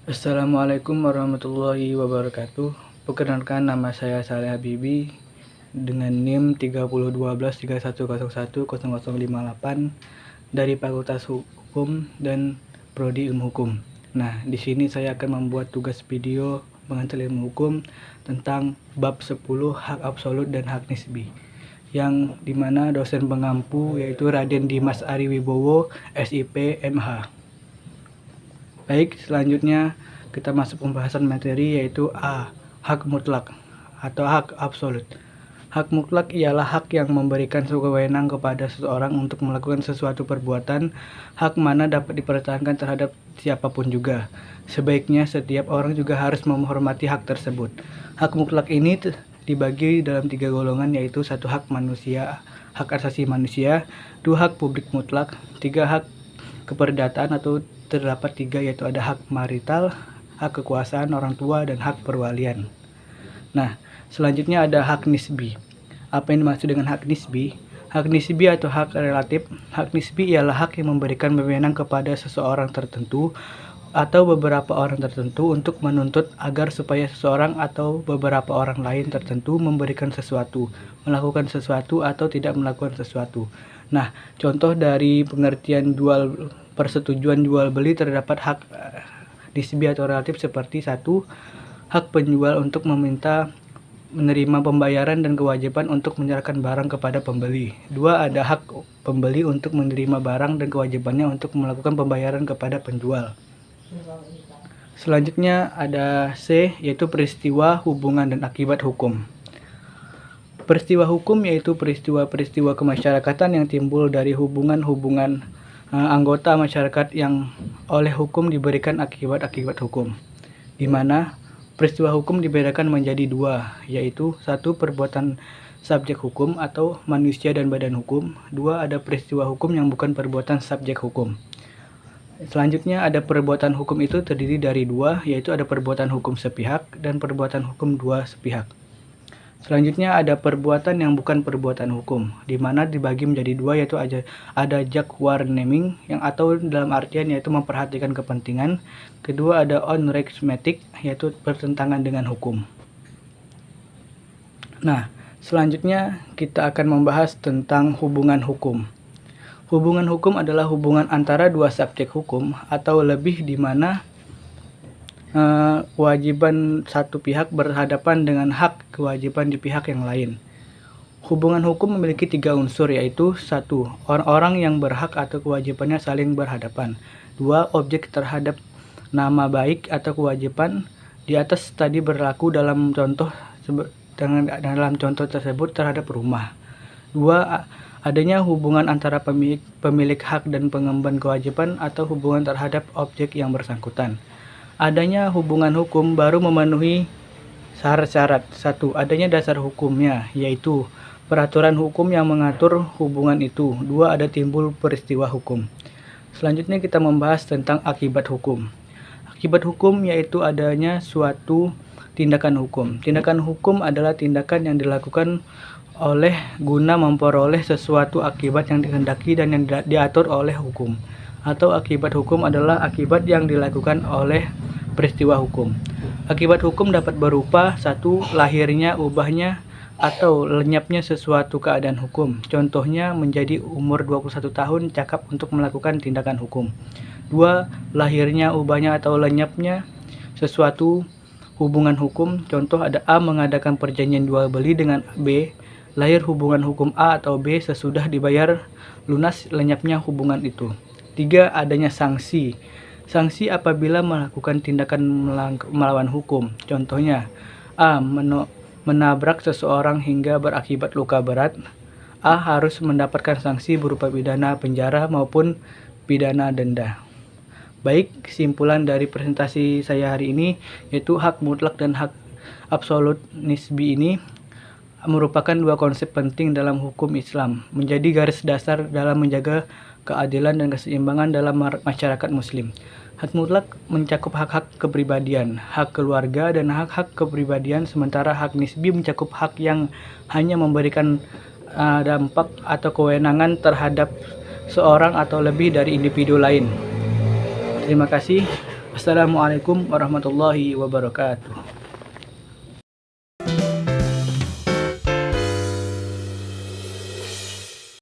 Assalamualaikum warahmatullahi wabarakatuh. Perkenalkan, nama saya Saleh Habibi dengan NIM 301231010058 dari Fakultas Hukum dan Prodi Ilmu Hukum. Nah, di sini saya akan membuat tugas video pengantar ilmu hukum tentang bab 10 hak absolut dan hak nisbi, yang dimana dosen pengampu yaitu Raden Dimas Ari Wibowo, SIP, MH. Baik, selanjutnya kita masuk pembahasan materi, yaitu A. Hak mutlak atau hak absolut. Hak mutlak ialah hak yang memberikan wewenang kepada seseorang untuk melakukan sesuatu perbuatan. Hak mana dapat dipertahankan terhadap siapapun juga. Sebaiknya setiap orang juga harus menghormati hak tersebut. Hak mutlak ini dibagi dalam 3 golongan, yaitu 1 hak manusia, hak asasi manusia, 2 hak publik mutlak, 3 hak keperdataan, atau terdapat 3, yaitu ada hak marital, hak kekuasaan orang tua, dan hak perwalian. Nah, selanjutnya ada hak nisbi. Apa yang dimaksud dengan hak nisbi? Hak nisbi atau hak relatif. Hak nisbi ialah hak yang memberikan wewenang kepada seseorang tertentu atau beberapa orang tertentu untuk menuntut agar supaya seseorang atau beberapa orang lain tertentu memberikan sesuatu, melakukan sesuatu, atau tidak melakukan sesuatu. Nah, contoh dari pengertian persetujuan jual beli terdapat hak nisbi atau relatif seperti 1. Hak penjual untuk menerima pembayaran dan kewajiban untuk menyerahkan barang kepada pembeli. 2. Ada hak pembeli untuk menerima barang dan kewajibannya untuk melakukan pembayaran kepada penjual. Selanjutnya ada C, yaitu peristiwa, hubungan, dan akibat hukum. Peristiwa hukum yaitu peristiwa-peristiwa kemasyarakatan yang timbul dari hubungan-hubungan anggota masyarakat yang oleh hukum diberikan akibat-akibat hukum, di mana peristiwa hukum dibedakan menjadi 2, yaitu 1. Perbuatan subjek hukum atau manusia dan badan hukum. 2. Ada peristiwa hukum yang bukan perbuatan subjek hukum. Selanjutnya ada perbuatan hukum itu terdiri dari 2, yaitu ada perbuatan hukum sepihak dan perbuatan hukum 2 sepihak. Selanjutnya ada perbuatan yang bukan perbuatan hukum, di mana dibagi menjadi 2, yaitu ada Jakwarneming, yang atau dalam artian yaitu memperhatikan kepentingan. Kedua ada onrechtmatig, yaitu bertentangan dengan hukum. Nah, selanjutnya kita akan membahas tentang hubungan hukum. Hubungan hukum adalah hubungan antara 2 subjek hukum atau lebih, di mana kewajiban satu pihak berhadapan dengan hak kewajiban di pihak yang lain. Hubungan hukum memiliki 3 unsur, yaitu 1. Orang-orang yang berhak atau kewajibannya saling berhadapan. 2. Objek terhadap nama baik atau kewajiban di atas tadi berlaku dalam contoh tersebut terhadap rumah. 2. Adanya hubungan antara pemilik hak dan pengemban kewajiban atau hubungan terhadap objek yang bersangkutan. Adanya hubungan hukum baru memenuhi syarat-syarat. 1. Adanya dasar hukumnya, yaitu peraturan hukum yang mengatur hubungan itu. 2. Ada timbul peristiwa hukum. Selanjutnya kita membahas tentang akibat hukum. Akibat hukum yaitu adanya suatu tindakan hukum. Tindakan hukum adalah tindakan yang dilakukan oleh guna memperoleh sesuatu akibat yang dikehendaki dan yang diatur oleh hukum. Atau akibat hukum adalah akibat yang dilakukan oleh peristiwa hukum. Akibat hukum dapat berupa 1. Lahirnya, ubahnya, atau lenyapnya sesuatu keadaan hukum. Contohnya menjadi umur 21 tahun cakap untuk melakukan tindakan hukum. 2. Lahirnya, ubahnya, atau lenyapnya sesuatu hubungan hukum. Contoh ada A mengadakan perjanjian jual beli dengan B. Lahir hubungan hukum A atau B sesudah dibayar lunas lenyapnya hubungan itu. 3. Adanya sanksi. Sanksi apabila melakukan tindakan melawan hukum. Contohnya A. Menabrak seseorang hingga berakibat luka berat. A harus mendapatkan sanksi berupa pidana penjara maupun pidana denda. Baik, kesimpulan dari presentasi saya hari ini yaitu hak mutlak dan hak absolut nisbi ini merupakan 2 konsep penting dalam hukum Islam, menjadi garis dasar dalam menjaga keadilan dan keseimbangan dalam masyarakat muslim. Hak mutlak mencakup hak-hak kepribadian, hak keluarga, dan hak-hak kepribadian, sementara hak nisbi mencakup hak yang hanya memberikan dampak atau kewenangan terhadap seorang atau lebih dari individu lain. Terima kasih. Assalamualaikum warahmatullahi wabarakatuh.